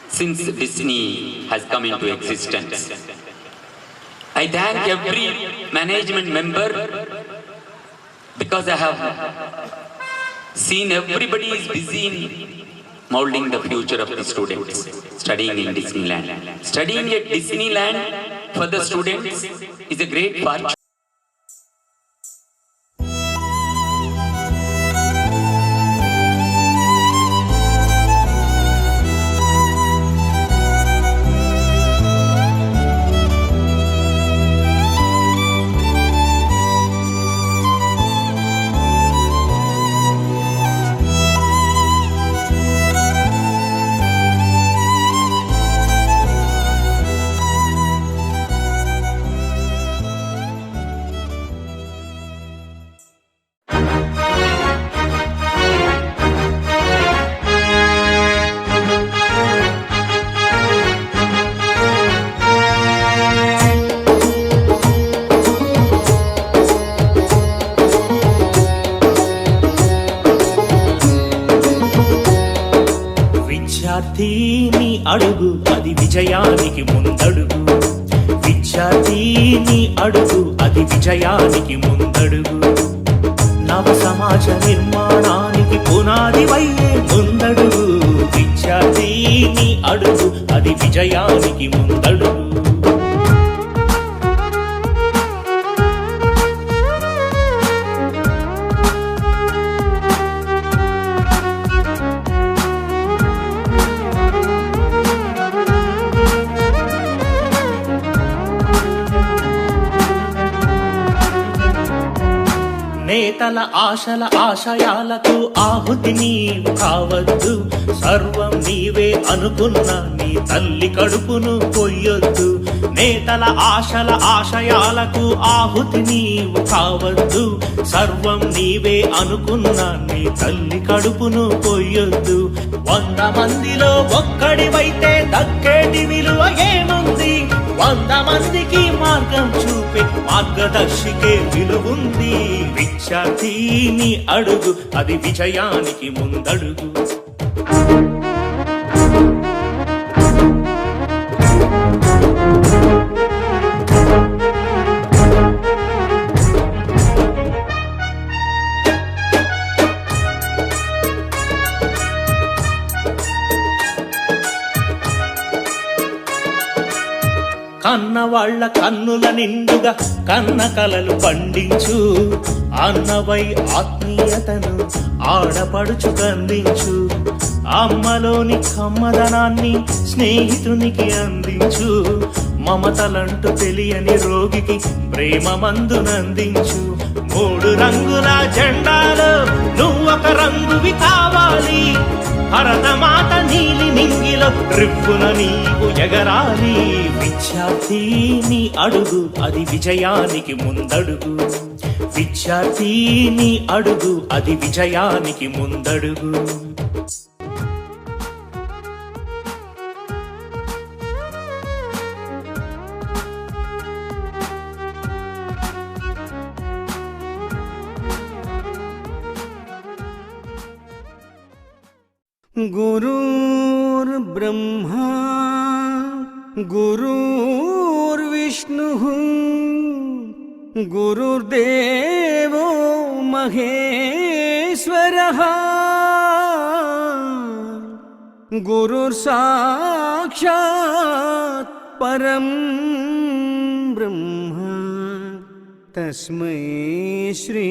since Disney has come into existence. I thank every management member because I have seen everybody is busy in molding the future of the students studying in Disneyland. Studying at Disneyland for the students is a great fortune. విద్యార్థిని అడుగు అది విజయానికి ముందడుగు విద్యార్థిని అడుగు అది విజయానికి ముందడుగు నవ సమాజ నిర్మాణానికి పునాది వయ్యే ముందడుగు విద్యార్థిని అడుగు అది విజయానికి ముందడుగు నేతల ఆశల ఆశయాలకు ఆహుతి నీవు కావద్దు. సర్వం నీవే అనుకున్న నీ తల్లి కడుపును కొయ్యొద్దు. నేతల ఆశల ఆశయాలకు ఆహుతి నీవు కావద్దు. సర్వం నీవే అనుకున్న నీ తల్లి కడుపును కొయ్యొద్దు. 100 మందిలో ఒక్కడివైతే దక్కేటి విలువ ఏముంది? 100 మందికి మార్గం చూపే మార్గదర్శికే విలువుంది. విద్యార్థి నీ అడుగు అది విజయానికి ముందడుగు. కన్నవాళ్ల కన్నుల నిండుగా కన్న కలలు పండించు. అన్నవై ఆత్మీయతను ఆడపడుచు కందించు. అమ్మలోని కమ్మదనాన్ని స్నేహితునికి అందించు. మమతలంటూ తెలియని రోగికి ప్రేమ మందునందించు. 3 రంగుల జెండాలో నువ్వొక రంగువి కావాలి. భరతమాత నీలి నింగిలో రివ్వున నీవు ఎగరాలి. విద్యార్థి నీ అడుగు అది విజయానికి ముందడుగు. విద్యార్థి నీ అడుగు అది విజయానికి ముందడుగు. गुरुर्ब्रह्मा गुरुर्विष्णुः गुरुर्देवो महेश्वरः गुरुर्साक्षात् परं ब्रह्म तस्मै श्री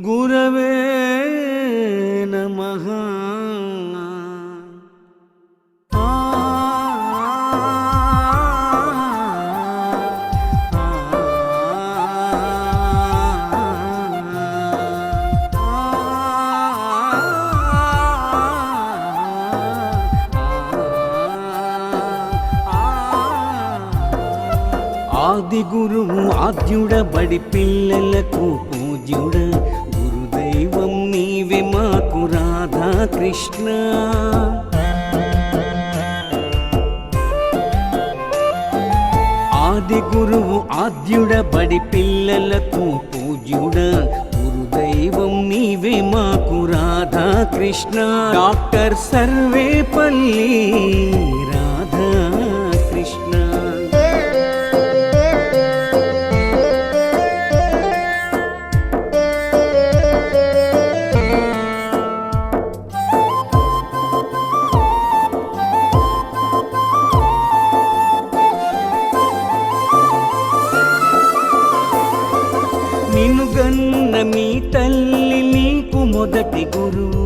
गुरवे नमः. ఆది గురువు ఆద్యుడ బడి పిల్లలకు పూజ్యుడ గురుదైవం నీవే మాకు రాధా కృష్ణ. ఆది గురువు ఆద్యుడ బడి పిల్లలకు పూజ్యుడ గురుదైవం నీవే మాకు రాధా కృష్ణ. డాక్టర్ సర్వేపల్లి రాధా కృష్ణ. నిన్ను గన్న మీ తల్లి నీకు మొదటి గురువు.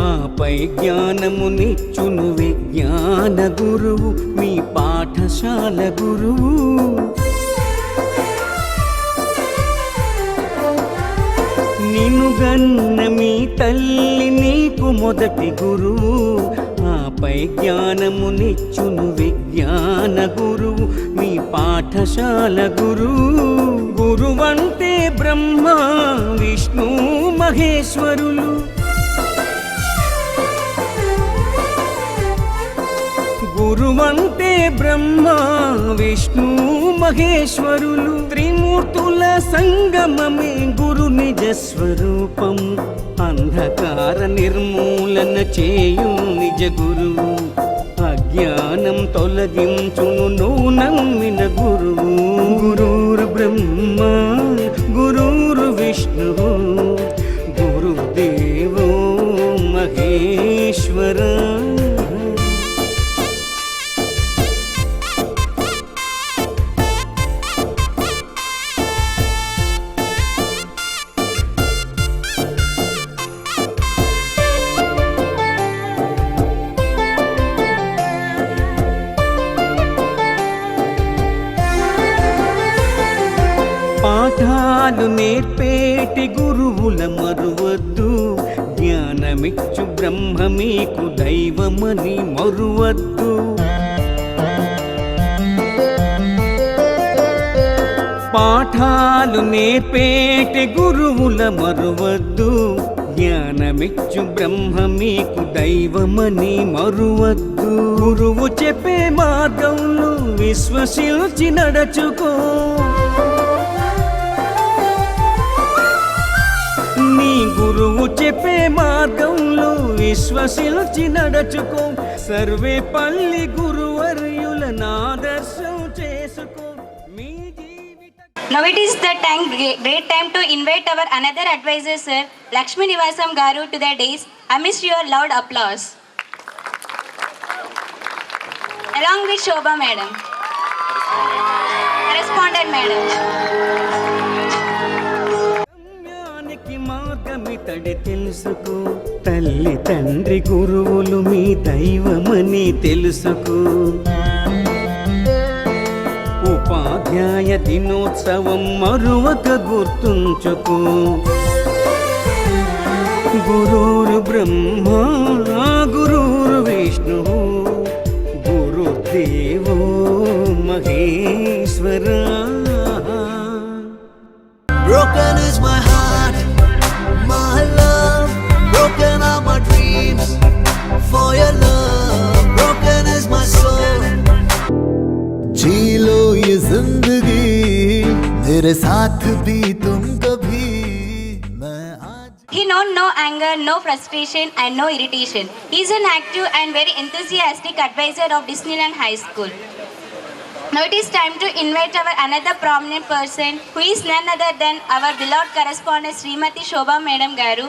ఆపై జ్ఞానమునిచ్చును విజ్ఞాన గురువు మీ పాఠశాల గురువు. నిన్ను గన్న మీ తల్లి నీకు మొదటి గురువు. ఆపై జ్ఞానమునిచ్చును విజ్ఞాన గురువు మీ పాఠశాల గురువు. గురువంటే బ్రహ్మ విష్ణు మహేశ్వరులు. గురువంటే బ్రహ్మ విష్ణు మహేశ్వరులు. త్రిమూర్తుల సంగమమే గురు నిజ స్వరూపం. అంధకార నిర్మూలన చేయు నిజ గురువు. అజ్ఞానం తొలగించును నువ్వు నమ్మిన గురువు. గురుర్ బ్రహ్మ గురుర్ విష్ణు గురుదేవో మహేశ్వర. పాఠాలు నేర్పేటి గురువుల మరువద్దు, జ్ఞానమిచ్చు బ్రహ్మ మీకు దైవమని మరువద్దు. పాఠాలు నేర్పేటి గురువుల మరువద్దు, జ్ఞానమిచ్చు బ్రహ్మ మీకు దైవమని మరువద్దు. గురువు చెప్పే మార్గంలో విశ్వసించి నడచుకో, నీ గురువు చెప్పే మార్గంలో విశ్వసించి నడచుకో. సర్వేపల్లి గురువర్యుల ఆదర్శం చేసుకో. మీ Now it is the great time to invite our another advisor, Sir Lakshmi Nivasam Garu, to the dais amidst your loud applause. Along with Shobha Madam, Correspondent Madam. గమ్యానికి మార్గమితడి తెలుసుకో, తల్లి తండ్రి గురువులు మీ దైవమని తెలుసుకో. ఉపాధ్యాయ దినోత్సవం మరువక గుర్తుంచుకో. గురుర్ బ్రహ్మ గురుర్ Vishnu గురుదేవో Maheshwara. Broken is my heart, my love. Broken are my dreams for your love. Broken is my soul. जी लो ये जिंदगी मेरे साथ भी तुम कभी. मैं आज He known no anger, no frustration and no irritation. He is an active and very enthusiastic advisor of Disneyland High School. Now it is time to invite our another prominent person, who is none other than our beloved correspondent Srimati Shobha Madam Garu,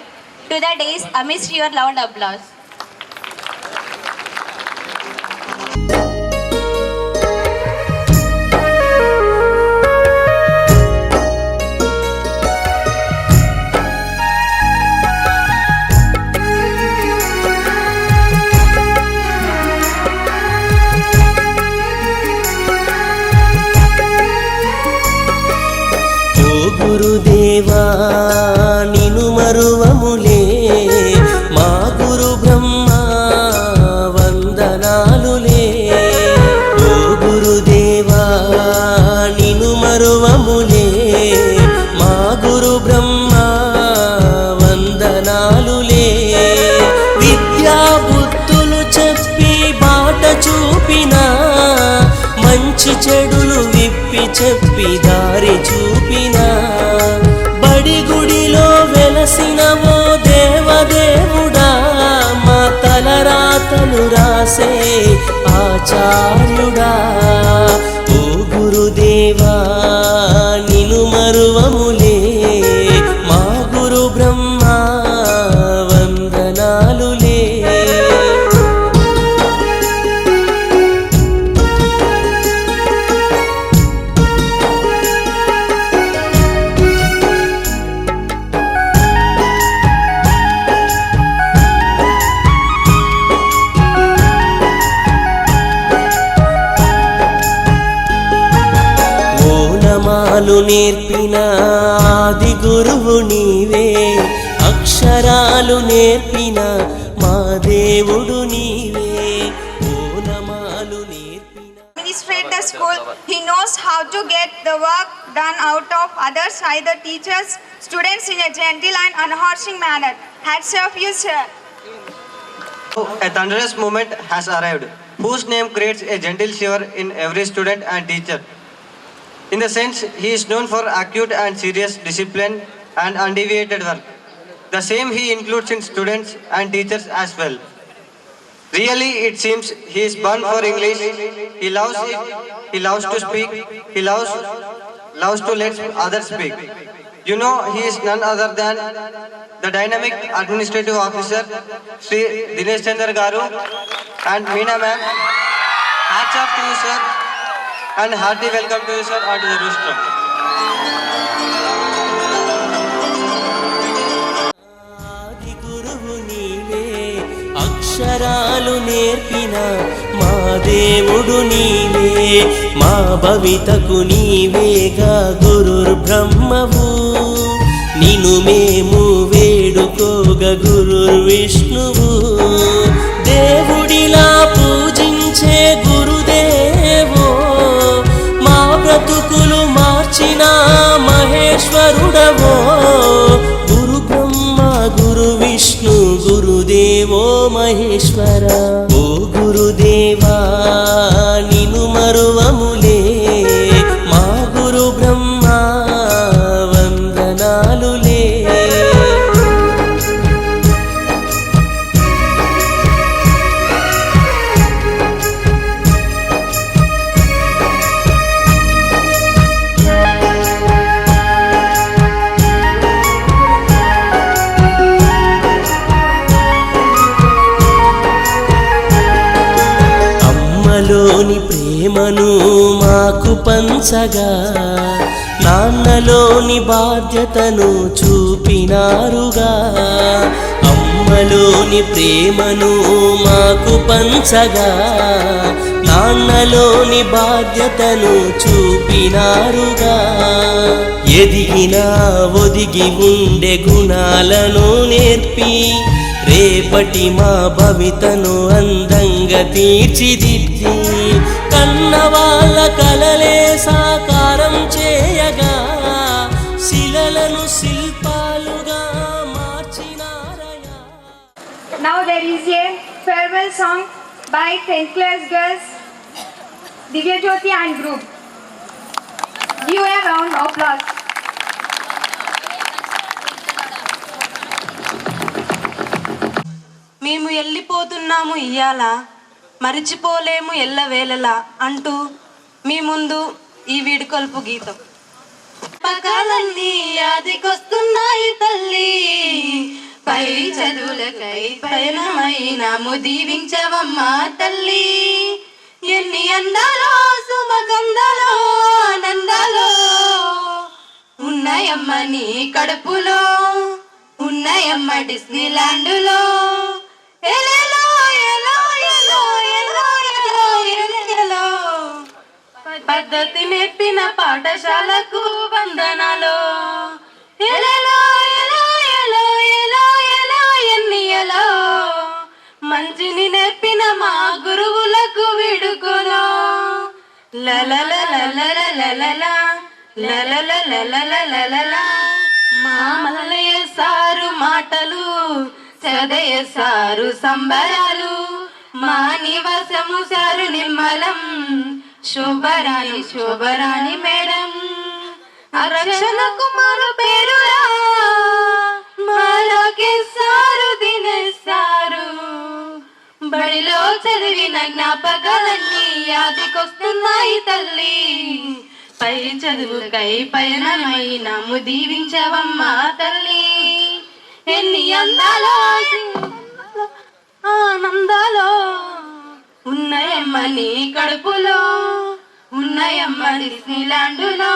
to the dais amidst your loud applause. గురుదేవా నిను మరువములే, మా గురు బ్రహ్మ వందనాలులే. ఓ గురుదేవా నిను మరువములే, మా గురు బ్రహ్మ వందనాలులే. విద్యా బుద్ధులు చెప్పి బాట చూపినా, మంచి చెడులు విప్పి చెప్పి దారి చూపినా, బడి గుడిలో వెలసినవో దేవదేవుడా, మా తలరాతలు రాసే ఆచార్యుడా. ఓ గురుదేవా నిను మరువములే, మా గురు బ్రహ్మ వందనాలులే. ఓనమాలు నేర్పిన ఆది గురువు నీవే, అక్షరాలు నేర్పిన మా దేవుడు నీవే. ఓనమాలు నేర్పిన administrate the school. He knows how to get the work done out of others, either teachers, students, in a gentle and unhurrying manner. Hats off you, sir. A thunderous moment has arrived, whose name creates a gentle shiver in every student and teacher. In the sense, he is known for acute and serious discipline and undeviated work. The same he includes in students and teachers as well. Really, it seems he is born for English. He loves it. He loves to speak. He loves to let others speak. You know, he is none other than the dynamic administrative officer, Sri Dinesh Chandra Garu and Meena ma'am. Hats off to you, sir, and hearty welcome to you, sir, onto the rooster. ఆది గురువు నీవే, అక్షరాలు నేర్పిన మా దేవుడు నీవే మా భవితకు నీవేగా గురుర్బ్రహ్మవు నిన్ను మేము వేడుకోగ గురుర్విష్ణువు దేవుడిలా పూజించే గురుదేవో మా బ్రతుకులు మార్చిన మహేశ్వరుడవో గురు బ్రహ్మ గురు విష్ణు గురుదేవో మహేశ్వర ఓ గురుదేవా నిన్ను మరువములే మా గురు బ్రహ్మ వందనాలులే అమ్మలోని ప్రేమను మాకు పంచగా నాన్నలోని బాధ్యతను చూపినారుగా అమ్మలోని ప్రేమను మాకు పంచగా నాన్నలోని బాధ్యతను చూపినారుగా ఎదిగినా ఒదిగి ఉండే గుణాలను నేర్పి రేపటి మా భవితను అందంగా తీర్చిదిద్ది కన్నవాళ్ళ కలలే సాకారం చేయగా శిలలను శిల్పాలుగా మార్చినారయా. Now there is a farewell song by 10th class girls Divya Jyoti and group. Give a round of applause. మేము వెళ్ళిపోతున్నాము ఇయ్యాల మరిచిపోలేము ఎల్లవేళలా అంటూ మీ ముందు ఈ వీడుకొల్పు గీతం. పకాలన్నీ యాదికొస్తున్నాయి తల్లి పై చదువులకై పయనమైనాము దీవించవమ్మా తల్లి ఎన్ని అందాలో సుమగంధాలో ఆనందాలో ఉన్నాయమ్మ నీ కడుపులో ఉన్నాయమ్మ డిస్నీలాండులో ఎలెలో ఎలో ఎలో ఎలో ఎలో ఎలో పద్ధతి నేర్పిన పాఠశాలకు వందనాలు ఎలెలో ఎలో ఎలో ఎలో ఎలో ఎన్ని ఎలో మంచిని నేర్పిన మా గురువులకు విడుకులో లలలలలలలలలా లలలలలలలలలా మా మల్లయ్య సారు మాటలు చదయ సారు సంబరాలు మా నివాసము సారు నిమ్మలం శోభరాణి శోభరాణి మేడం రక్షణ కుమారు పేరురా మాలాగే సారు దినేశారు బడిలో చదివిన జ్ఞాపకాలన్నీ యాదికొస్తున్నాయి తల్లి పై చదువుకై పయనమైనాము దీవించవమ్మా తల్లి ఎన్ని అందాలో ఆనందాలో ఉన్నాయమ్మ నీ కడుపులో ఉన్నాయమ్మ డిస్నీలాండులో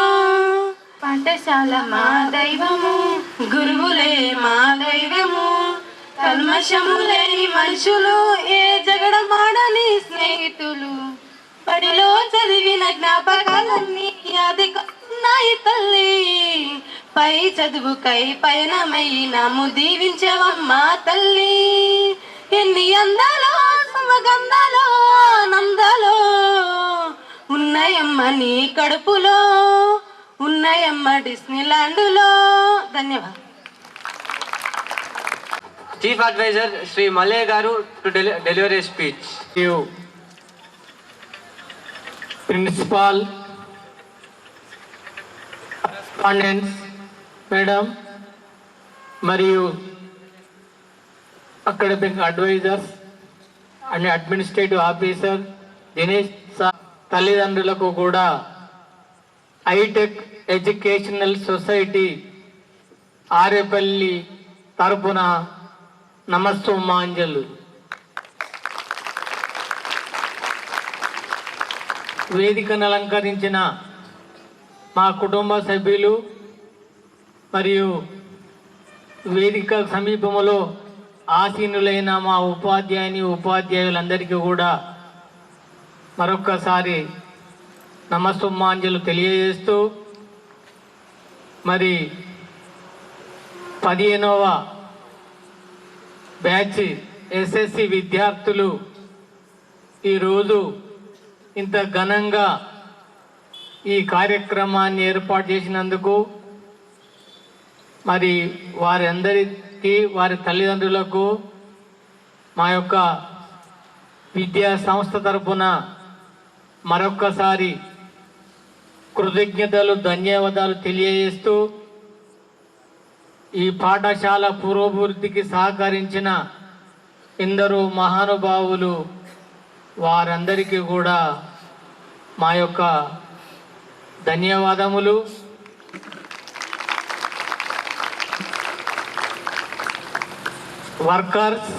పాఠశాల మా దైవము గురువులే మా దైవము కల్మషము లేని మనుషులు ఏ జగడమాడని స్నేహితులు బడిలో చదివిన జ్ఞాపకాలన్నీ యాదికొస్తున్నాయి తల్లి పై చదువుకై పయనమైనాము దీవించవమ్మా తల్లి ఎన్ని అందాలో సమగంధాలో ఆనందాలో ఉన్నాయమ్మ నీ కడుపులో ఉన్నాయమ్మ డిస్నీలాండులో. ధన్యవాదాలు. Chief Advisor Sri Malay Garu to deliver a speech. You, Principal, correspondents, Madam, మరియు academic advisors and administrative officer Dinesh sir తల్లిదండ్రులకు కూడా హైటెక్ ఎడ్యుకేషనల్ సొసైటీ ఆరేపల్లి తరపున నమస్సుమాంజలు. వేదికను అలంకరించిన మా కుటుంబ సభ్యులు మరియు వేదిక సమీపంలో ఆసీనులైన మా ఉపాధ్యాయులందరికీ కూడా మరొక్కసారి నమస్సుమాంజలు తెలియజేస్తూ మరి 15వ బ్యాచ్ ఎస్ఎస్సి విద్యార్థులు ఈరోజు ఇంత ఘనంగా ఈ కార్యక్రమాన్ని ఏర్పాటు చేసినందుకు మరి వారి అందరికీ వారి తల్లిదండ్రులకు మా యొక్క విద్యా సంస్థ తరపున మరొక్కసారి కృతజ్ఞతలు ధన్యవాదాలు తెలియజేస్తూ ఈ పాఠశాల పురోభివృద్ధికి సహకరించిన ఎందరో మహానుభావులు వారందరికీ కూడా మా యొక్క ధన్యవాదములు. వర్కర్స్,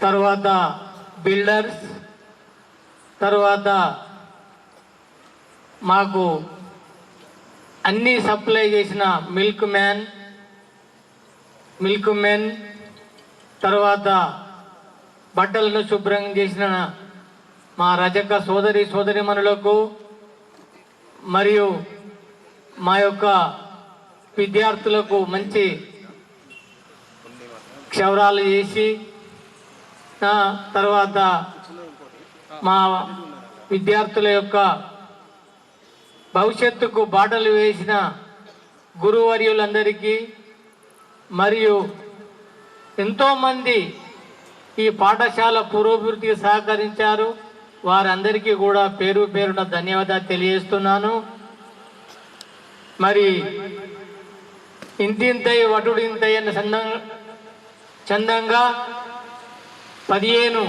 తర్వాత బిల్డర్స్, తర్వాత మాకు అన్నీ సప్లై చేసిన మిల్క్ మెన్, తర్వాత బట్టలను శుభ్రం చేసిన మా రజక సోదరిమణులకు మరియు మా యొక్క విద్యార్థులకు మంచి క్షవరాలు చేసి తర్వాత మా విద్యార్థుల యొక్క భవిష్యత్తుకు బాటలు వేసిన గురువర్యులందరికీ మరియు ఎంతోమంది ఈ పాఠశాల పురోభివృద్ధికి సహకరించారు. వారందరికీ కూడా పేరు పేరున ధన్యవాదాలు తెలియజేస్తున్నాను. మరి ఇంతింతై వటుడింతై అన్న చందంగా 15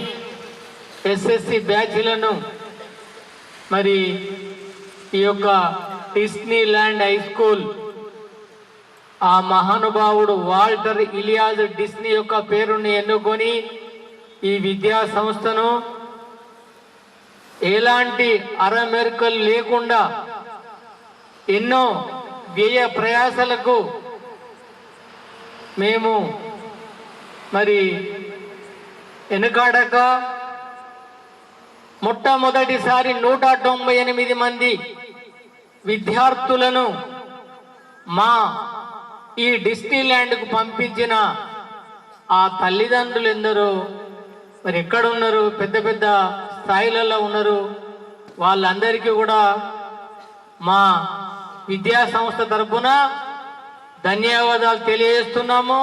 ఎస్ఎస్సి బ్యాచ్లను మరి ఈ యొక్క డిస్నీ ల్యాండ్ హై స్కూల్ ఆ మహానుభావుడు వాల్టర్ ఇలియాస్ డిస్నీ యొక్క పేరుని ఎన్నుకొని ఈ విద్యా సంస్థను ఎలాంటి అరమెరుకలు లేకుండా ఎన్నో వ్యయ ప్రయాసాలకు మేము మరి వెనుకాడక మొట్టమొదటిసారి 198 మంది విద్యార్థులను మా ఈ డిస్నీ ల్యాండ్కు పంపించిన ఆ తల్లిదండ్రులు ఎందరో మరి ఎక్కడ ఉన్నారు, పెద్ద పెద్ద స్థాయిలలో ఉన్నారు. వాళ్ళందరికీ కూడా మా విద్యా సంస్థ తరపున ధన్యవాదాలు తెలియజేస్తున్నాము.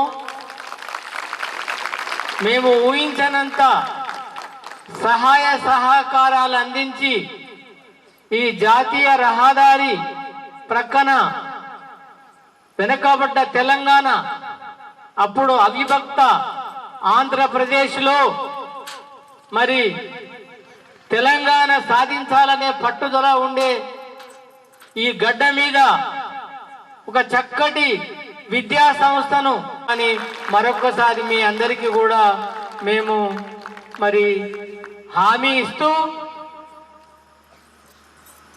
మేము ఊహించనంత సహాయ సహకారాలు అందించి ఈ జాతీయ రహదారి ప్రక్కన వెనుకబడ్డ తెలంగాణ, అప్పుడు అవిభక్త ఆంధ్రప్రదేశ్లో మరి తెలంగాణ సాధించాలనే పట్టుదల ఉండే ఈ గడ్డ మీద ఒక చక్కటి విద్యా సంస్థను అని మరొకసారి మీ అందరికీ కూడా మేము మరి హామీ ఇస్తూ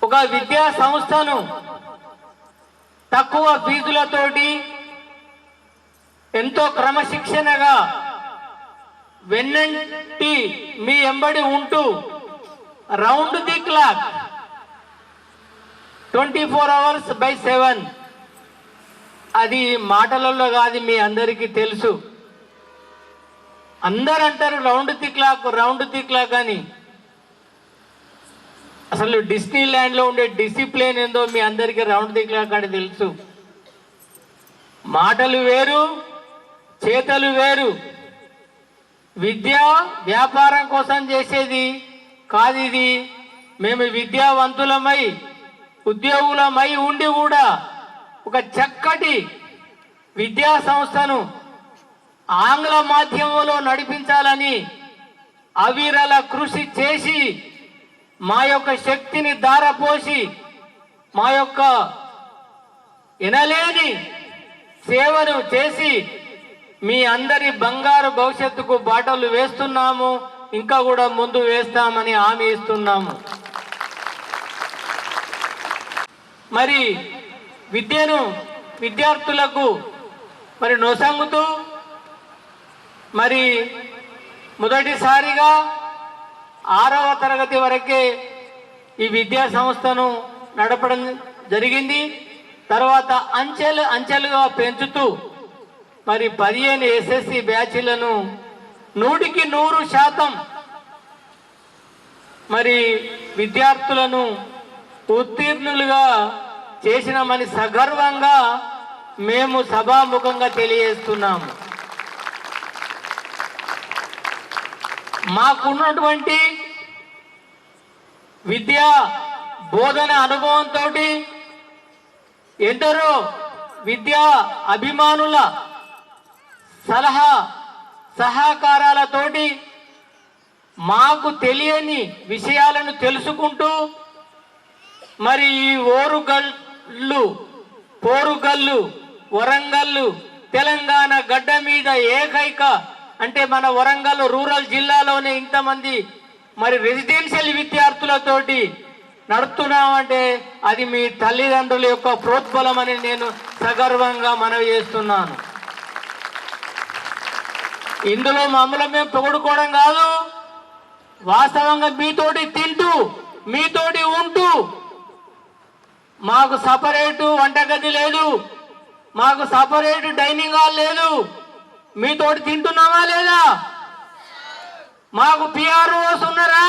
ఒక విద్యా సంస్థను తక్కువ ఫీజులతోటి ఎంతో క్రమశిక్షణగా వెన్నంటి మీ ఎంబడి ఉంటూ round the clock 24 hours by 7 అది మాటలలో కాదు, మీ అందరికీ తెలుసు. అందరు అంటారు రౌండ్ ది క్లాక్ అని. అసలు డిస్నీ ల్యాండ్లో ఉండే డిసిప్లిన్ ఏందో మీ అందరికీ రౌండ్ ది క్లాక్ అని తెలుసు. మాటలు వేరు, చేతలు వేరు. విద్య వ్యాపారం కోసం చేసేది కాదు ఇది. మేము విద్యావంతులమై ఉద్యోగులమై ఉండి కూడా ఒక చక్కటి విద్యా సంస్థను ఆంగ్ల మాధ్యమంలో నడిపించాలని అవిరల కృషి చేసి మా యొక్క శక్తిని ధారపోసి మా యొక్క ఎనలేని సేవను చేసి మీ అందరి బంగారు భవిష్యత్తుకు బాటలు వేస్తున్నాము. ఇంకా కూడా ముందు వేస్తామని హామీ ఇస్తున్నాము. మరి విద్యను విద్యార్థులకు మరి నొసంగుతూ మరి మొదటిసారిగా 6వ తరగతి వరకే ఈ విద్యా సంస్థను నడపడం జరిగింది. తర్వాత అంచెలుగా పెంచుతూ మరి 15 ఎస్ఎస్సి బ్యాచ్లను 100% మరి విద్యార్థులను ఉత్తీర్ణులుగా చేసినామని సగర్వంగా మేము సభాముఖంగా తెలియజేస్తున్నాము. మాకున్నటువంటి విద్యా బోధన అనుభవంతో ఎందరో విద్యా అభిమానుల సహకారాలతోటి మాకు తెలియని విషయాలను తెలుసుకుంటూ మరి ఈ పోరుగల్లు వరంగల్లు తెలంగాణ గడ్డ మీద ఏకైక అంటే మన వరంగల్ రూరల్ జిల్లాలోనే ఇంతమంది మరి రెసిడెన్షియల్ విద్యార్థులతోటి నడుపుతున్నామంటే అది మీ తల్లిదండ్రుల యొక్క ప్రోద్బలం అని నేను సగర్వంగా మనవి చేస్తున్నాను. ఇందులో మమ్మల్ని మేము పొగుడుకోవడం కాదు, వాస్తవంగా మీతోటి తింటూ మీతోటి ఉంటూ మాకు సపరేటు వంటగది లేదు, మాకు సపరేటు డైనింగ్ హాల్ లేదు, మీతోటి తింటున్నామా లేదా? మాకు పిఆర్ఓస్ ఉన్నారా?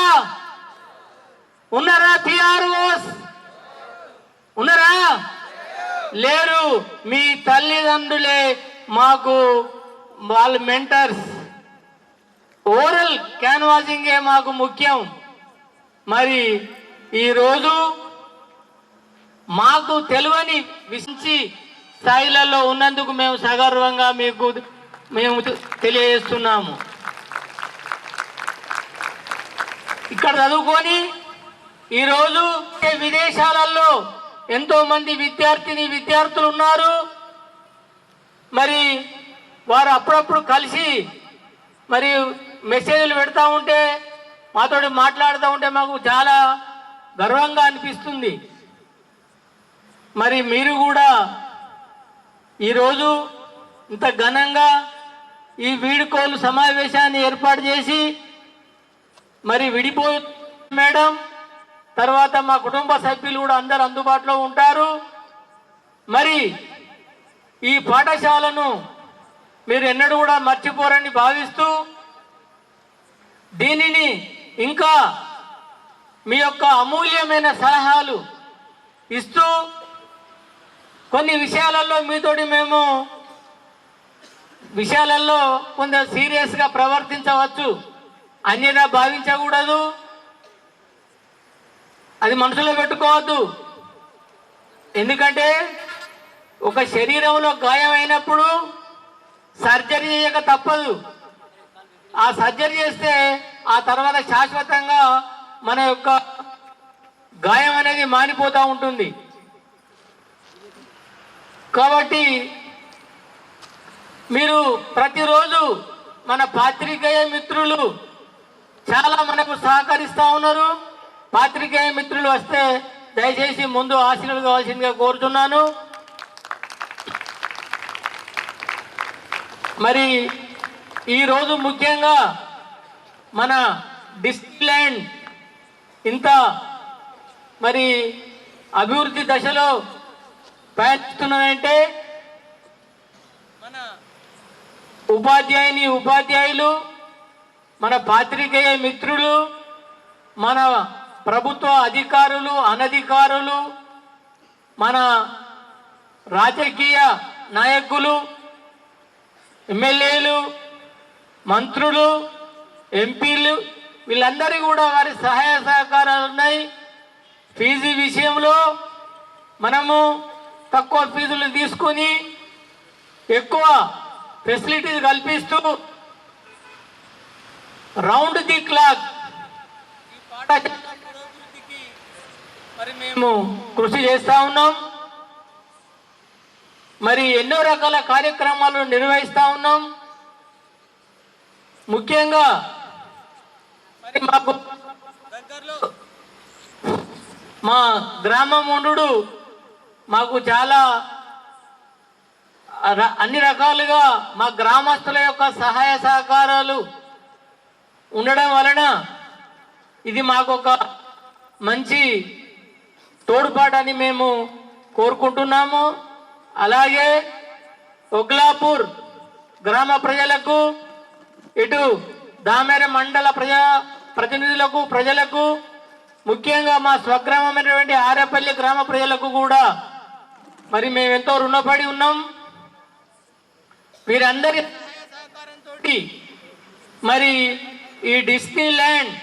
పిఆర్ఓస్ ఉన్నారా? లేరు. మీ తల్లిదండ్రులే మాకు వాళ్ళ మెంటర్స్. ఓరల్ క్యాన్వాసింగే మాకు ముఖ్యం. మరి ఈరోజు మాకు తెలియని విషి స్థాయిలలో ఉన్నందుకు మేము సగర్వంగా మేము తెలియజేస్తున్నాము. ఇక్కడ చదువుకొని ఈరోజు విదేశాలలో ఎంతో మంది విద్యార్థులు ఉన్నారు. మరి వారు అప్పుడప్పుడు కలిసి మరి మెసేజ్లు పెడతా ఉంటే మాతోటి మాట్లాడుతూ ఉంటే మాకు చాలా గర్వంగా అనిపిస్తుంది. మరి మీరు కూడా ఈరోజు ఇంత ఘనంగా ఈ వీడ్కోలు సమావేశాన్ని ఏర్పాటు చేసి మరి మేడం తర్వాత మా కుటుంబ సభ్యులు కూడా అందరు అందుబాటులో ఉంటారు. మరి ఈ పాఠశాలను మీరు ఎన్నడూ కూడా మర్చిపోరని భావిస్తూ దీనిని ఇంకా మీ యొక్క అమూల్యమైన సలహాలు ఇస్తూ కొన్ని విషయాలలో మీతోటి మేము కొంత సీరియస్గా ప్రవర్తించవచ్చు, అన్యదా భావించకూడదు, అది మనసులో పెట్టుకోవద్దు. ఎందుకంటే ఒక శరీరంలో గాయం అయినప్పుడు సర్జరీ చేయక తప్పదు. ఆ సర్జరీ చేస్తే ఆ తర్వాత శాశ్వతంగా మన యొక్క గాయం అనేది మానిపోతూ ఉంటుంది. కాబట్టి మీరు ప్రతిరోజు మన పాత్రికేయ మిత్రులు చాలా మనకు సహకరిస్తూ ఉన్నారు. పాత్రికేయ మిత్రులు వస్తే దయచేసి ముందు ఆశీర్వాదం కావాల్సిందిగా కోరుతున్నాను. మరి ఈరోజు ముఖ్యంగా మన డిస్టిల్యాండ్ ఇంత మరి అభివృద్ధి దశలో ప్రయత్నిస్తున్నాయంటే మన ఉపాధ్యాయులు, మన పాత్రికేయ మిత్రులు, మన ప్రభుత్వ అధికారులు, అనధికారులు, మన రాజకీయ నాయకులు, ఎమ్మెల్యేలు, మంత్రులు, ఎంపీలు వీళ్ళందరూ కూడా వారి సహాయ సహకారాలు ఉన్నాయి. ఫీజు విషయంలో మనము తక్కువ ఫీజులు తీసుకొని ఎక్కువ ఫెసిలిటీస్ కల్పిస్తూ రౌండ్ ది క్లాక్ మరి మేము కృషి చేస్తూ ఉన్నాం. మరి ఎన్నో రకాల కార్యక్రమాలు నిర్వహిస్తూ ఉన్నాం. ముఖ్యంగా మరి మాకు దగ్గరలో మా గ్రామం ఉండు మాకు చాలా అన్ని రకాలుగా మా గ్రామస్తుల యొక్క సహాయ సహకారాలు ఉండడం వలన ఇది మాకు ఒక మంచి తోడ్పాటని మేము కోరుకుంటున్నాము. అలాగే ఒగ్లాపూర్ గ్రామ ప్రజలకు, ఇటు దామెర మండల ప్రతినిధులకు, ప్రజలకు, ముఖ్యంగా మా స్వగ్రామమైనటువంటి ఆరేపల్లి గ్రామ ప్రజలకు కూడా మరి మేము ఎంతో రుణపడి ఉన్నాం. వీరందరి సహకారంతో మరి ఈ డిస్నీ ల్యాండ్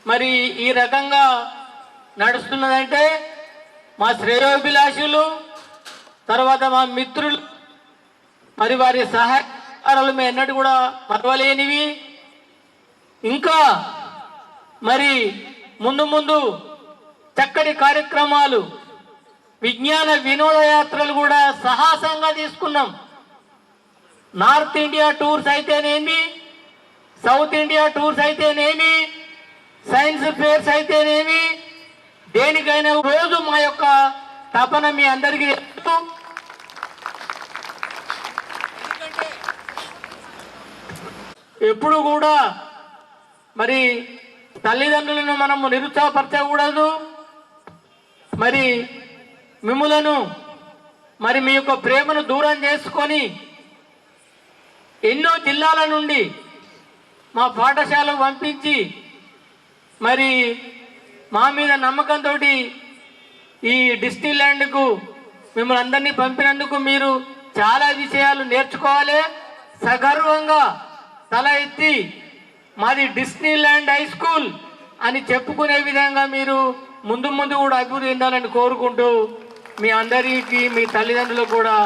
మరి ఈ రకంగా నడుస్తున్నదంటే మా శ్రేయోభిలాషులు, తర్వాత మా మిత్రులు, మరి వారి సహకారాలు మేము ఎన్నడూ కూడా మరవలేనివి. ఇంకా మరి ముందు ముందు చక్కటి కార్యక్రమాలు, విజ్ఞాన వినోదయాత్రలు కూడా సాహసంగా తీసుకున్నాం. నార్త్ ఇండియా టూర్స్ అయితేనేమి, సౌత్ ఇండియా టూర్స్ అయితేనేమి, సైన్స్ ఫేర్స్ అయితేనేమి, దేనికైనా రోజు మా యొక్క తపన మీ అందరికీ తెలుసు. ఎప్పుడు కూడా మరి తల్లిదండ్రులను మనము నిరుత్సాహపరచకూడదు. మరి మిమ్ములను మరి మీ యొక్క ప్రేమను దూరం చేసుకొని ఎన్నో జిల్లాల నుండి మా పాఠశాలకు పంపించి మరి మా మీద నమ్మకంతో ఈ డిస్నీ ల్యాండ్కు మిమ్మల్ని అందరినీ పంపినందుకు మీరు చాలా విషయాలు నేర్చుకోవాలి. సగర్వంగా తల ఎత్తి మాది డిస్నీ ల్యాండ్ హై స్కూల్ అని చెప్పుకునే విధంగా మీరు ముందు ముందు కూడా అభివృద్ధి చెందాలని కోరుకుంటూ మీ అందరికీ, మీ తల్లిదండ్రులకు కూడా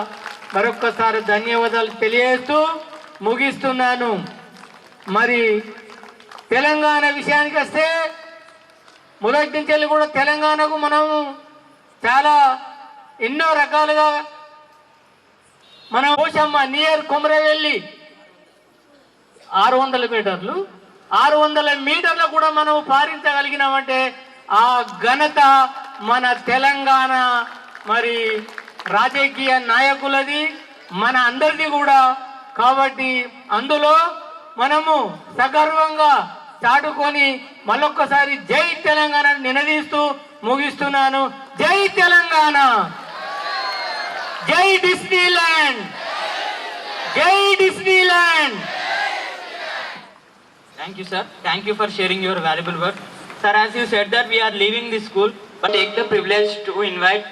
మరొక్కసారి ధన్యవాదాలు తెలియజేస్తూ ముగిస్తున్నాను. మరి తెలంగాణ విషయానికి వస్తే మొదటి నుంచి కూడా తెలంగాణకు మనము చాలా ఎన్నో రకాలుగా మన పోషమ్మ నియర్ కొమరవెల్లి 600 మీటర్లు, 600 మీటర్లు కూడా మనం పారించగలిగినామంటే ఆ ఘనత మన తెలంగాణ మరి రాజకీయ నాయకులది, మన అందరిది కూడా. కాబట్టి అందులో మనము సగర్వంగా చాటుకొని మళ్ళొక్కసారి జై తెలంగాణ నినదీస్తూ ముగిస్తున్నాను. జై తెలంగాణ, జై డిస్నీ ల్యాండ్, జై Disney land. Thank you, sir. Thank you for sharing your valuable words. Sir, as you said that we are leaving the school, but take the privilege to invite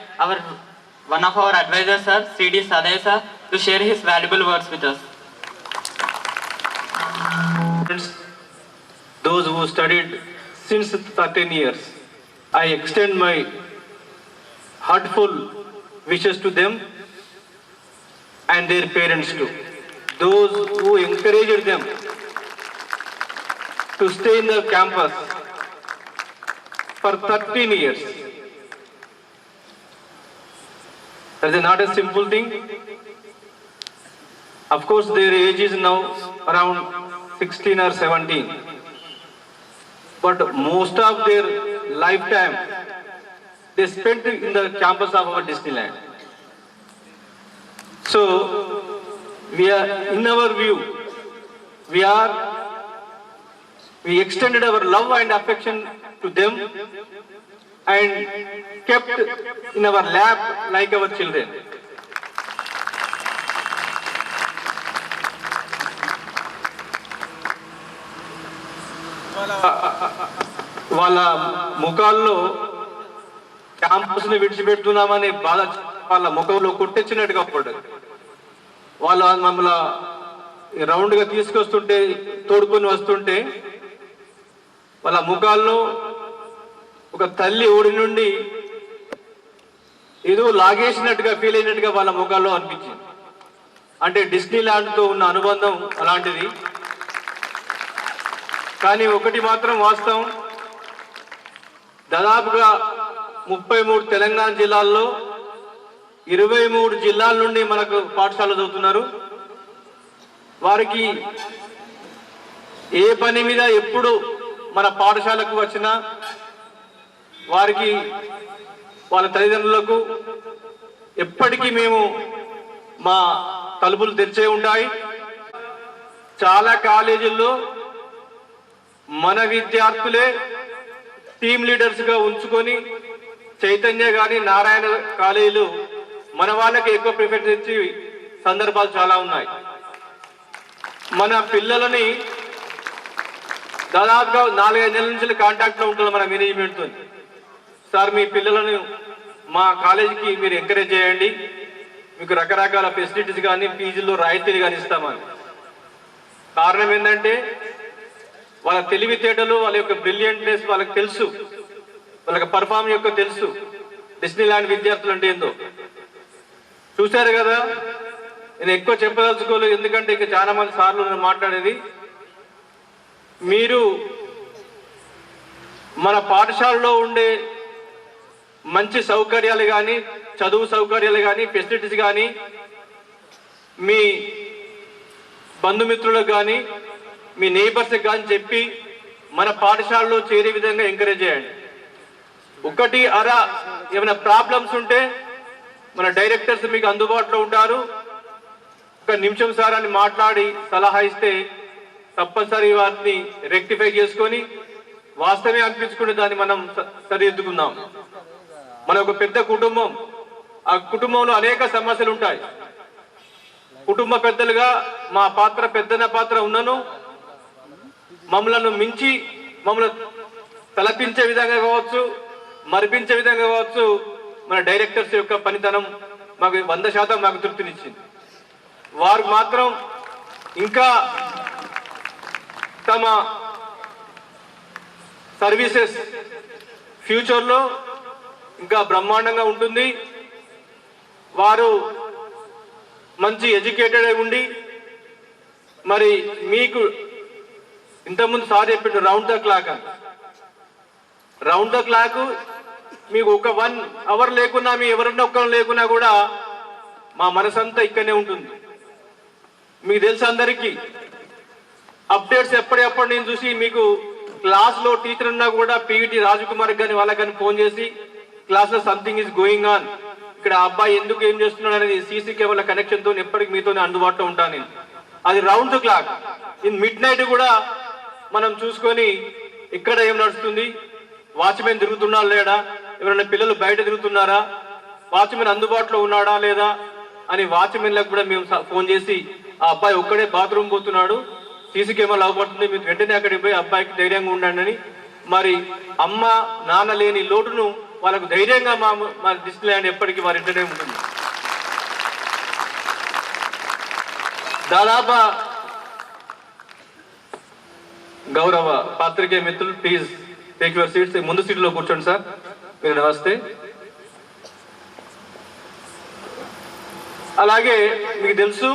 one of our advisors, sir, C.D. Saday sir, to share his valuable words with us. Those who studied since 13 years, I extend my heartful wishes to them and their parents too. Those who encouraged them to stay in the campus for 13 years. That is not a simple thing. Of course, their age is now around 16 or 17. But most of their lifetime, they spent in the campus of our Disneyland. So, in our view, we extended our love and affection to them and kept in our lap like our children. వాళ్ళ ముఖాల్లో క్యాంపస్ని విడిచిపెడుతున్నామని బాధ వాళ్ళ ముఖంలో కొట్టొచ్చినట్టుగా పడ్డది. వాళ్ళు మమ్మల్ని రౌండ్గా తీసుకొస్తుంటే, తోడుకొని వస్తుంటే వాళ్ళ ముఖాల్లో ఒక తల్లి ఓడి నుండి ఏదో లాగేసినట్టుగా ఫీల్ అయినట్టుగా వాళ్ళ ముఖాల్లో అనిపించింది. అంటే డిస్నీ ల్యాండ్తో ఉన్న అనుబంధం అలాంటిది. కానీ ఒకటి మాత్రం వాస్తవం, దాదాపుగా 33 తెలంగాణ జిల్లాల్లో 23 జిల్లాల నుండి మనకు పాఠశాలలు చదువుతున్నారు. వారికి ఏ పని మీద ఎప్పుడు మన పాఠశాలకు వచ్చినా వారికి వాళ్ళ తల్లిదండ్రులకు ఎప్పటికీ మేము మా తలుపులు తెరిచే ఉంటాయి. చాలా కాలేజీల్లో మన విద్యార్థులే టీమ్ లీడర్స్గా ఉంచుకొని చైతన్య కానీ నారాయణ కాలేజీలు మన వాళ్ళకి ఎక్కువ ప్రిఫరెన్స్ ఇచ్చి సందర్భాలు చాలా ఉన్నాయి. మన పిల్లలని దాదాపుగా 4-5 నెలల నుంచి కాంటాక్ట్లో ఉంటుంది మన మేనేజ్మెంట్తో. సార్ మీ పిల్లలను మా కాలేజీకి మీరు ఎంకరేజ్ చేయండి, మీకు రకరకాల ఫెసిలిటీస్ కానీ ఫీజుల్లో రాయితీలు కానీ ఇస్తామని. కారణం ఏంటంటే వాళ్ళ తెలివితేటలు, వాళ్ళ యొక్క బ్రిలియంట్నెస్ వాళ్ళకి తెలుసు, వాళ్ళకి పర్ఫార్మ్ యొక్క తెలుసు. డిస్నీలాండ్ విద్యార్థులు అంటే ఏందో చూశారు కదా. నేను ఎక్కువ చెప్పదలుచుకోలేదు, ఎందుకంటే ఇక చాలా మంది సార్లు నేను మాట్లాడేది. మీరు మన పాఠశాలలో ఉండే మంచి సౌకర్యాలు కానీ, చదువు సౌకర్యాలు కానీ, ఫెసిలిటీస్ కానీ మీ బంధుమిత్రులకు కానీ మీ నేబర్స్కి కానీ చెప్పి మన పాఠశాలలో చేరే విధంగా ఎంకరేజ్ చేయండి. ఒకటి ఏమైనా ప్రాబ్లమ్స్ ఉంటే మన డైరెక్టర్స్ మీకు అందుబాటులో ఉంటారు. ఒక నిమిషం సార్ అని మాట్లాడి సలహా ఇస్తే తప్పనిసరి వాటిని రెక్టిఫై చేసుకొని వాస్తవమే అనిపించుకునే దాన్ని మనం సరిదిద్దుకుందాం. మన ఒక పెద్ద కుటుంబం, ఆ కుటుంబంలో అనేక సమస్యలు ఉంటాయి. కుటుంబ పెద్దలుగా మా పాత్ర పెద్దన పాత్ర ఉన్నను మమ్మలను మించి మమ్మల్ని తలపించే విధంగా కావచ్చు, మరిపించే విధంగా కావచ్చు, మన డైరెక్టర్స్ యొక్క పనితనం మాకు 100% మాకు తృప్తినిచ్చింది. వారు మాత్రం ఇంకా తమ సర్వీసెస్ ఫ్యూచర్లో ఇంకా బ్రహ్మాండంగా ఉంటుంది. వారు మంచి ఎడ్యుకేటెడ్ అయి ఉండి మరి మీకు ఇంతకుముందు సార్ చెప్పిండు రౌండ్ ద క్లాక్ అని. రౌండ్ ద క్లాక్ మీకు ఒక 1 అవర్ లేకున్నా, మీ ఎవరన్నా ఒక్కరు లేకున్నా కూడా మా మనసంతా ఇక్కడనే ఉంటుంది. మీకు తెలుసు అందరికీ అప్డేట్స్ ఎప్పటికప్పుడు నేను చూసి మీకు క్లాస్లో టీచర్ ఉన్నా కూడా పీఈటీ రాజకుమార్ కానీ వాళ్ళకి కానీ ఫోన్ చేసి క్లాస్లో సంథింగ్ ఈజ్ గోయింగ్ ఆన్, ఇక్కడ అబ్బాయి ఎందుకు ఏం చేస్తున్నాడు అనేది సీసీ కెమెరా కనెక్షన్తో ఎప్పటికీ మీతోనే అందుబాటులో ఉంటాను నేను. అది round the clock. In mid night కూడా మనం చూసుకొని ఇక్కడ ఏం నడుస్తుంది, వాచ్మెన్ తిరుగుతున్నాడా లేడా, ఎవరైనా పిల్లలు బయట తిరుగుతున్నారా, వాచ్మెన్ అందుబాటులో ఉన్నాడా లేదా అని వాచ్మెన్లకు కూడా మేము ఫోన్ చేసి ఆ అబ్బాయి ఒక్కడే బాత్రూమ్ పోతున్నాడు, సీసీ కెమెరా అవబడుతుంది, మీరు వెంటనే అక్కడికి పోయి అబ్బాయికి ధైర్యంగా ఉండండి అని. మరి అమ్మ నాన్న లేని లోటును వాళ్ళకు ధైర్యంగా మా డిస్నీలాండ్ ఎప్పటికీ వారి ఇంటనే ఉంటుంది. దాదాపు గౌరవ పాత్రికేయ మిత్రులు ప్లీజ్ టేక్ యువర్ సీట్స్. ముందు సీట్లో కూర్చోండి సార్, మీరు వస్తే. అలాగే మీకు తెలుసు